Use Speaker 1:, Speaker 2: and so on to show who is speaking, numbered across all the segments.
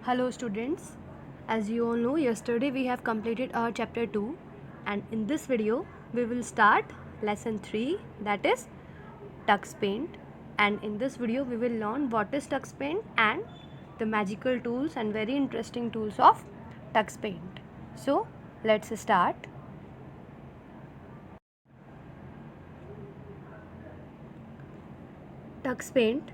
Speaker 1: Hello students, as you all know, yesterday we have completed our chapter 2 and in this video we will start lesson 3, that is Tux Paint, and in this video we will learn what is Tux Paint and the magical tools and very interesting tools of Tux Paint. So let's start. Tux Paint,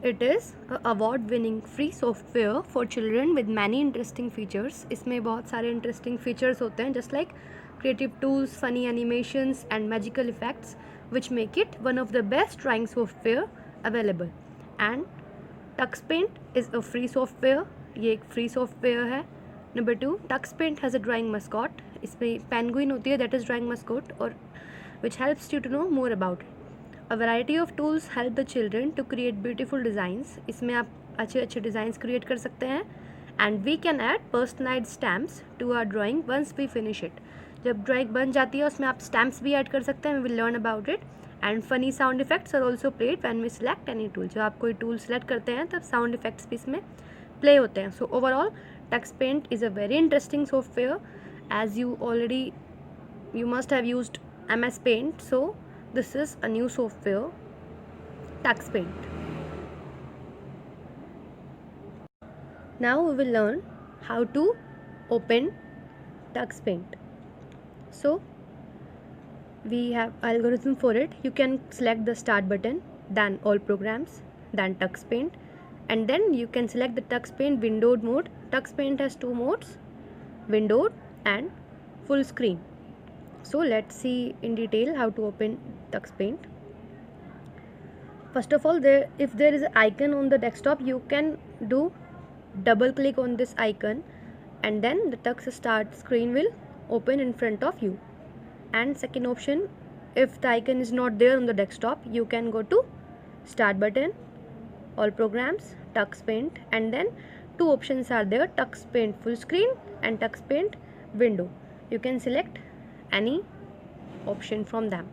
Speaker 1: it is a award winning free software for children with many interesting features. इसमें बहुत सारे interesting features होते हैं, just like creative tools, funny animations and magical effects, which make it one of the best drawing software available. And Tux Paint is a free software. ये एक free software है. Number 2, Tux Paint has a drawing mascot. इसमें penguin होती है, that is drawing mascot, और which helps you to know more about it. A variety of tools help the children to create beautiful designs. इसमें आप अच्छे अच्छे designs create कर सकते हैं. And we can add personalized stamps to our drawing once we finish it. जब drawing बन जाती है उसमें आप stamps भी add कर सकते हैं. We will learn about it. And funny sound effects are also played when we select any tool. जब आप कोई tool select करते हैं तब sound effects भी इसमें play होते हैं. So overall, Tux Paint is a very interesting software. As you must have used MS Paint. So this is a new software, Tux Paint. Now we will learn how to open Tux Paint. So we have algorithm for it. You can select the start button, then all programs, then Tux Paint, and then you can select the Tux Paint windowed mode. Tux Paint has two modes, windowed and full screen. So let's see in detail how to open Tux Paint. First of all, if there is an icon on the desktop, you can do double click on this icon and then the Tux start screen will open in front of you. And second option, if the icon is not there on the desktop, you can go to start button, all programs, Tux Paint, and then two options are there, Tux Paint full screen and Tux Paint window. You can select any option from them.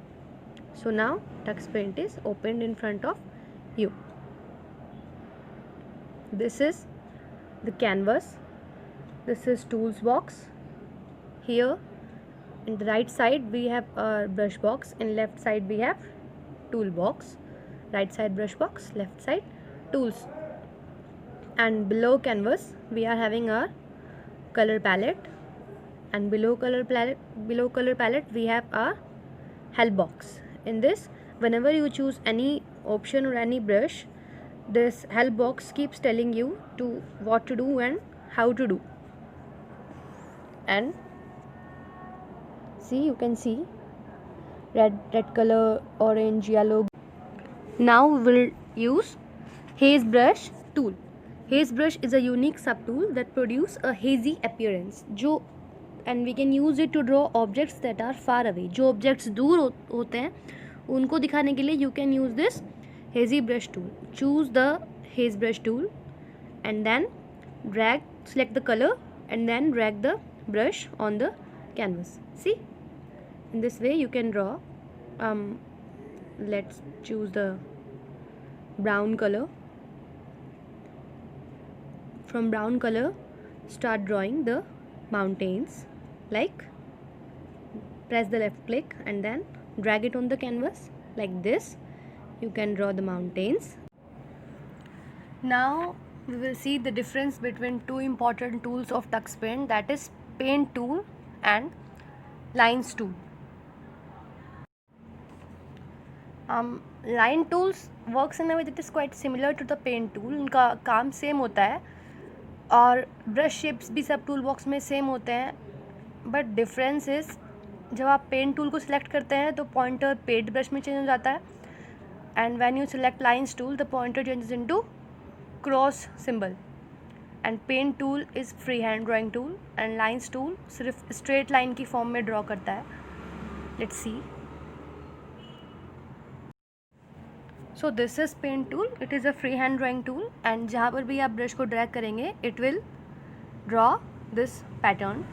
Speaker 1: So now Tux Paint is opened in front of you. This is the canvas. This is tools box. Here in the right side we have a brush box, in left side we have tool box. Right side brush box, left side tools. And below canvas we are having our color palette. And below color palette we have a help box. In this, whenever you choose any option or any brush, this help box keeps telling you to what to do and how to do. And see, you can see red color, orange, yellow. Now we will use haze brush tool. Haze brush is a unique subtool that produces a hazy appearance. And we can use it to draw objects that are far away. जो objects दूर होते हैं उनको दिखाने के लिए you can use this hazy brush tool. Choose the haze brush tool and then select the color and then drag the brush on the canvas. See, in this way you can draw. Let's choose the brown color. From brown color, start drawing the mountains. Like, press the left click and then drag it on the canvas like this. You can draw the mountains. Now we will see the difference between two important tools of Tux Paint, that is paint tool and lines tool. Line tools works in a way that is quite similar to the paint tool. उनका काम same होता है और brush shapes भी सब tool box में same होते हैं. बट डिफरेंस इज़, जब आप पेंट टूल को सिलेक्ट करते हैं तो पॉइंटर पेंट ब्रश में चेंज हो जाता है. And when you select lines tool the pointer changes into cross symbol. And paint tool is free hand drawing tool and lines tool सिर्फ स्ट्रेट लाइन की फॉर्म में ड्रॉ करता है. Let's see. So this is paint tool. It is a free hand drawing tool and जहाँ पर भी आप brush को ड्रैग करेंगे it will draw this pattern.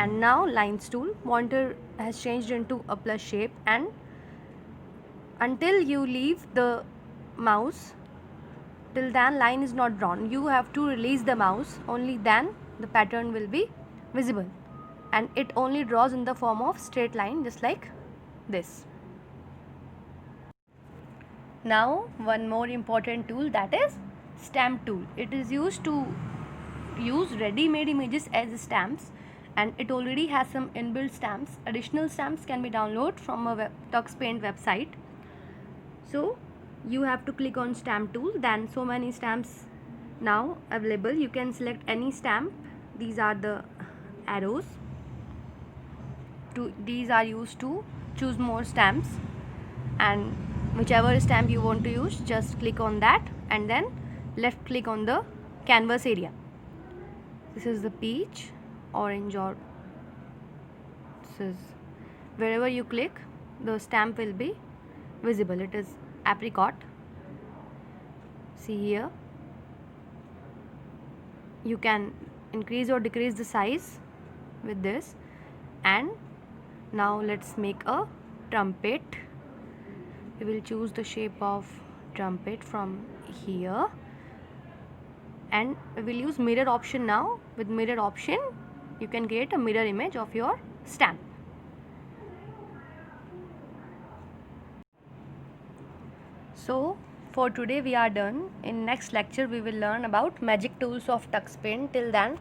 Speaker 1: And now lines tool, pointer has changed into a plus shape, and until you leave the mouse till then line is not drawn. You have to release the mouse, only then the pattern will be visible, and it only draws in the form of straight line, just like this. Now one more important tool, that is stamp tool. It is used to use ready-made images as stamps, and it already has some inbuilt stamps. Additional stamps can be downloaded from a TuxPaint website. So you have to click on stamp tool, then so many stamps now available. You can select any stamp. These are the arrows. These are used to choose more stamps, and whichever stamp you want to use, just click on that and then left click on the canvas area. This is the peach, orange, or this is, wherever you click the stamp will be visible. It is apricot. See here, you can increase or decrease the size with this. And now let's make a trumpet. We will choose the shape of trumpet from here, and we will use mirror option now. With mirror option you can create a mirror image of your stamp. So for today we are done. In next lecture we will learn about magic tools of TuxPaint. Till then,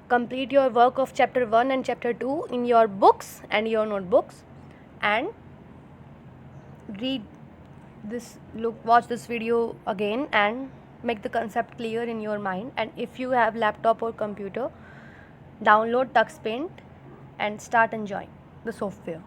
Speaker 1: complete your work of chapter 1 and chapter 2 in your books and your notebooks, and read this, watch this video again and make the concept clear in your mind. And if you have laptop or computer, download TuxPaint and start enjoying the software.